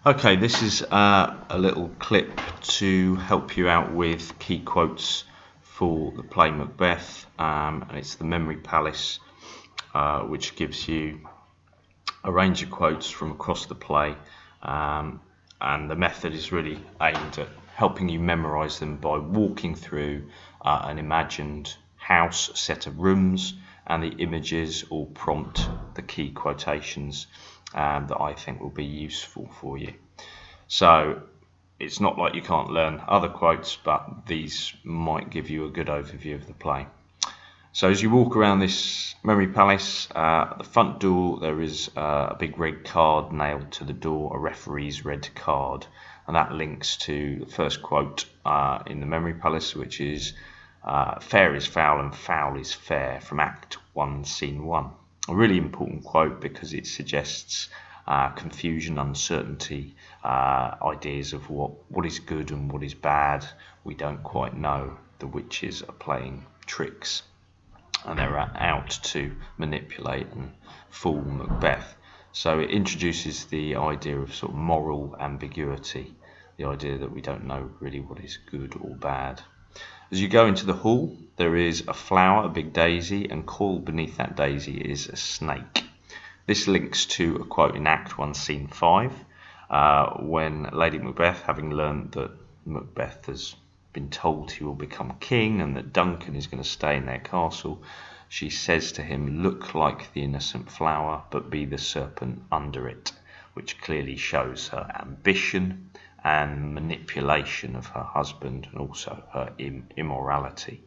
Okay, this is a little clip to help you out with key quotes for the play Macbeth, and it's the Memory Palace, which gives you a range of quotes from across the play, and the method is really aimed at helping you memorise them by walking through an imagined house, set of rooms, and the images all prompt the key quotations that I think will be useful for you. So it's not like you can't learn other quotes, but these might give you a good overview of the play. So as you walk around this Memory Palace, at the front door there is a big red card nailed to the door, a referee's red card, and that links to the first quote in the Memory Palace, which is fair is foul and foul is fair, from Act 1, Scene 1. A really important quote because it suggests confusion, uncertainty, ideas of what is good and what is bad. We don't quite know. The witches are playing tricks and they're out to manipulate and fool Macbeth. So it introduces the idea of sort of moral ambiguity, the idea that we don't know really what is good or bad. As you go into the hall, there is a flower, a big daisy, and coiled beneath that daisy is a snake. This links to a quote in Act 1, Scene 5, when Lady Macbeth, having learned that Macbeth has been told he will become king and that Duncan is going to stay in their castle, she says to him, "Look like the innocent flower, but be the serpent under it," which clearly shows her ambition and manipulation of her husband, and also her immorality.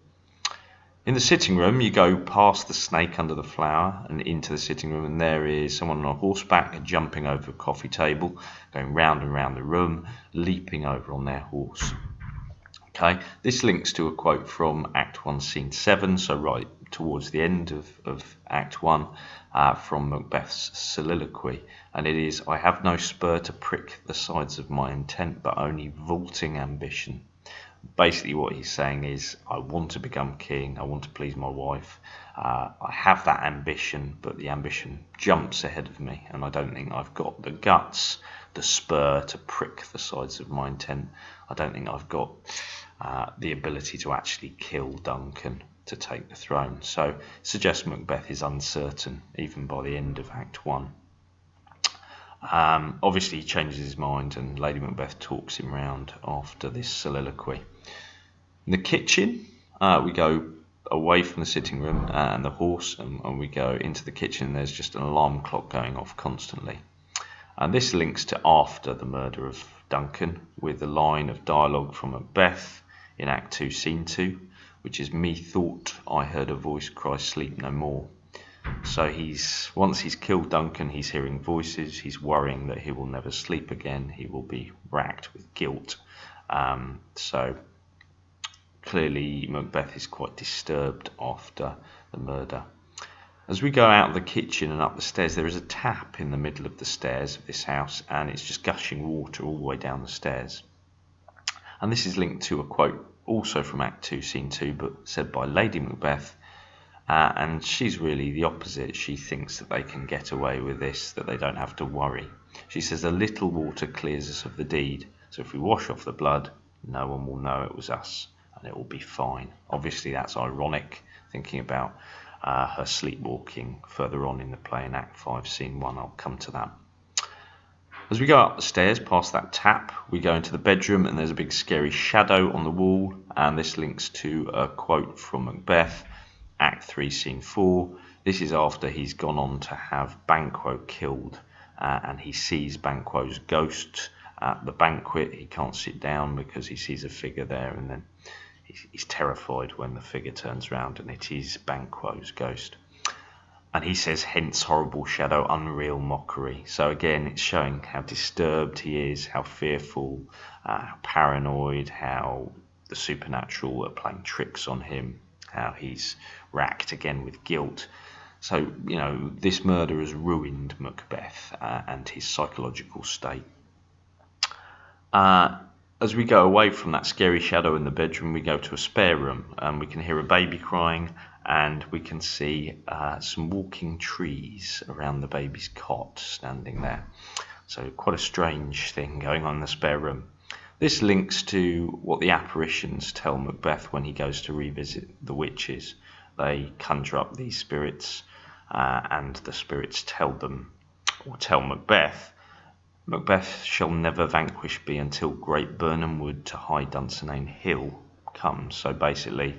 In the sitting room, you go past the snake under the flower and into the sitting room, and there is someone on horseback jumping over a coffee table, going round and round the room, leaping over on their horse. Okay, this links to a quote from Act 1, Scene 7, so right towards the end of Act 1, from Macbeth's soliloquy, and it is, "I have no spur to prick the sides of my intent, but only vaulting ambition." Basically what he's saying is, I want to become king, I want to please my wife, I have that ambition, but the ambition jumps ahead of me, and I don't think I've got the guts, the spur to prick the sides of my intent. I don't think I've got the ability to actually kill Duncan to take the throne. So it suggests Macbeth is uncertain even by the end of Act 1. Obviously he changes his mind and Lady Macbeth talks him round after this soliloquy. In the kitchen, we go away from the sitting room and the horse, and we go into the kitchen, and there's just an alarm clock going off constantly. And this links to after the murder of Duncan, with the line of dialogue from Macbeth in Act 2, Scene 2, which is, "Methought I heard a voice cry, sleep no more." So once he's killed Duncan, he's hearing voices, he's worrying that he will never sleep again, he will be racked with guilt. So clearly Macbeth is quite disturbed after the murder. As we go out of the kitchen and up the stairs, there is a tap in the middle of the stairs of this house, and it's just gushing water all the way down the stairs. And this is linked to a quote also from Act 2, Scene 2, but said by Lady Macbeth, and she's really the opposite. She thinks that they can get away with this, that they don't have to worry. She says, "A little water clears us of the deed, so if we wash off the blood, no one will know it was us, and it will be fine." Obviously that's ironic, thinking about her sleepwalking further on in the play in Act 5, Scene 1. I'll come to that. As we go up the stairs past that tap, we go into the bedroom, and there's a big scary shadow on the wall, and this links to a quote from Macbeth, Act 3, Scene 4. This is after he's gone on to have Banquo killed, and he sees Banquo's ghost at the banquet. He can't sit down because he sees a figure there, and then he's terrified when the figure turns round and it is Banquo's ghost. And he says, "Hence horrible shadow, unreal mockery." So again, it's showing how disturbed he is, how fearful, how paranoid, how the supernatural are playing tricks on him, how he's racked again with guilt. So, this murder has ruined Macbeth and his psychological state. As we go away from that scary shadow in the bedroom, we go to a spare room, and we can hear a baby crying, and we can see some walking trees around the baby's cot standing there. So quite a strange thing going on in the spare room. This links to what the apparitions tell Macbeth when he goes to revisit the witches. They conjure up these spirits, and the spirits tell Macbeth, Macbeth shall never vanquish be until great Birnam Wood to high Dunsinane Hill comes. So basically,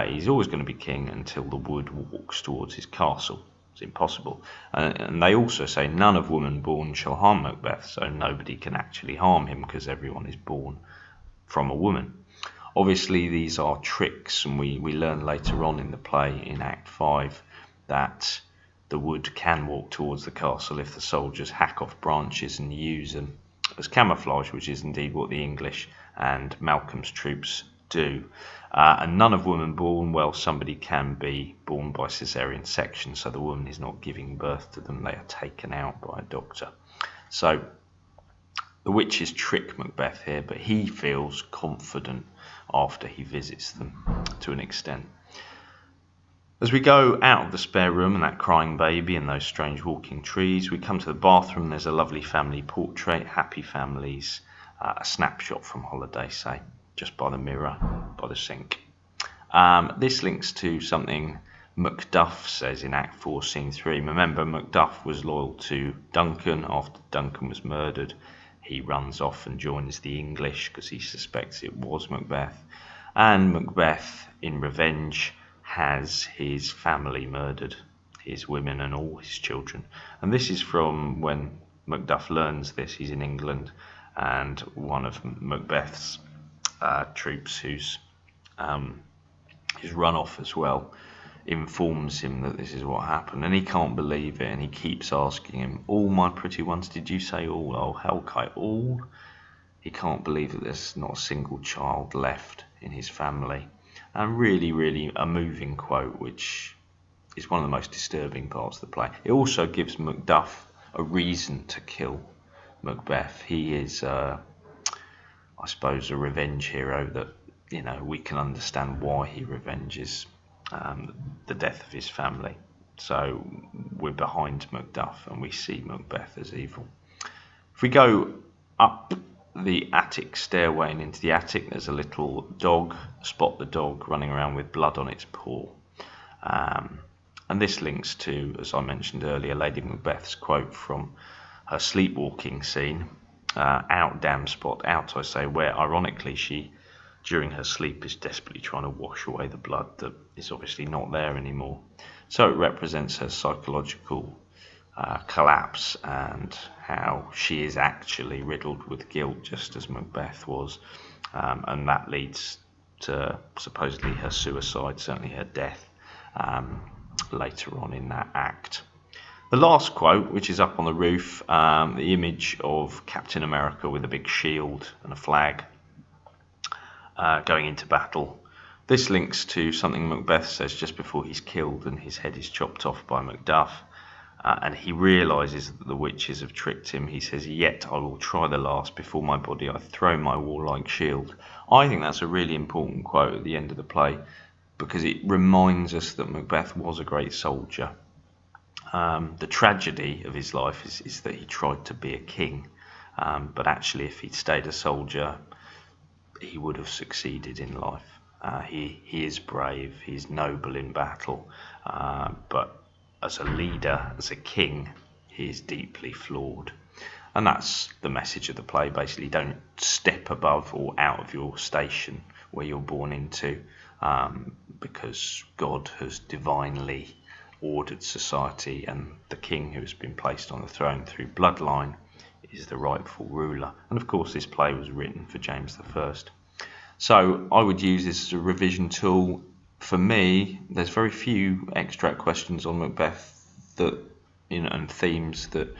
he's always going to be king until the wood walks towards his castle. It's impossible. And they also say none of woman born shall harm Macbeth, so nobody can actually harm him because everyone is born from a woman. Obviously, these are tricks, and we learn later on in the play in Act 5 that the wood can walk towards the castle if the soldiers hack off branches and use them as camouflage, which is indeed what the English and Malcolm's troops do. And none of women born, well, somebody can be born by caesarean section, so the woman is not giving birth to them, they are taken out by a doctor. So the witches trick Macbeth here, but he feels confident after he visits them to an extent. As we go out of the spare room and that crying baby and those strange walking trees, we come to the bathroom. There's a lovely family portrait, happy families, a snapshot from holiday, say, just by the mirror, by the sink. This links to something Macduff says in Act 4, Scene 3. Remember, Macduff was loyal to Duncan. After Duncan was murdered, he runs off and joins the English because he suspects it was Macbeth. And Macbeth, in revenge, has his family murdered, his women and all his children. And this is from when Macduff learns this. He's in England, and one of Macbeth's troops, who's run off as well, informs him that this is what happened, and he can't believe it, and he keeps asking him, all my pretty ones, did you say all? Oh, Hellkite, all? He can't believe that there's not a single child left in his family. And really, really a moving quote, which is one of the most disturbing parts of the play. It also gives Macduff a reason to kill Macbeth. He is, I suppose, a revenge hero that, you know, we can understand why he revenges the death of his family. So we're behind Macduff and we see Macbeth as evil. If we go up the attic stairway and into the attic, there's a little dog, Spot the dog, running around with blood on its paw. And this links to, as I mentioned earlier, Lady Macbeth's quote from her sleepwalking scene. Out, damn Spot, out, I say, where ironically she, during her sleep, is desperately trying to wash away the blood that is obviously not there anymore. So it represents her psychological collapse and how she is actually riddled with guilt, just as Macbeth was, and that leads to supposedly her suicide, certainly her death, later on in that act. The last quote, which is up on the roof, the image of Captain America with a big shield and a flag going into battle. This links to something Macbeth says just before he's killed and his head is chopped off by Macduff. And he realises that the witches have tricked him. He says, yet I will try the last before my body I throw my warlike shield. I think that's a really important quote at the end of the play, because it reminds us that Macbeth was a great soldier. The tragedy of his life is that he tried to be a king, but actually if he'd stayed a soldier, he would have succeeded in life. He is brave, he's noble in battle, but as a leader, as a king, he is deeply flawed. And that's the message of the play. Basically, don't step above or out of your station where you're born into, because God has divinely ordered society, and the king who has been placed on the throne through bloodline is the rightful ruler. And of course, this play was written for James I. So I would use this as a revision tool. For me, there's very few extract questions on Macbeth that, you know, and themes that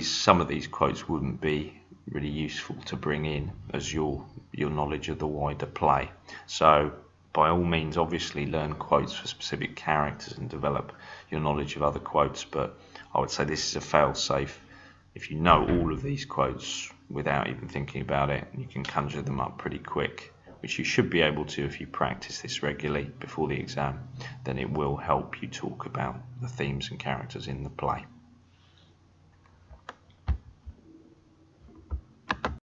some of these quotes wouldn't be really useful to bring in as your knowledge of the wider play. So by all means, obviously learn quotes for specific characters and develop your knowledge of other quotes, but I would say this is a fail-safe. If you know all of these quotes without even thinking about it, you can conjure them up pretty quick, which you should be able to if you practice this regularly before the exam. Then it will help you talk about the themes and characters in the play.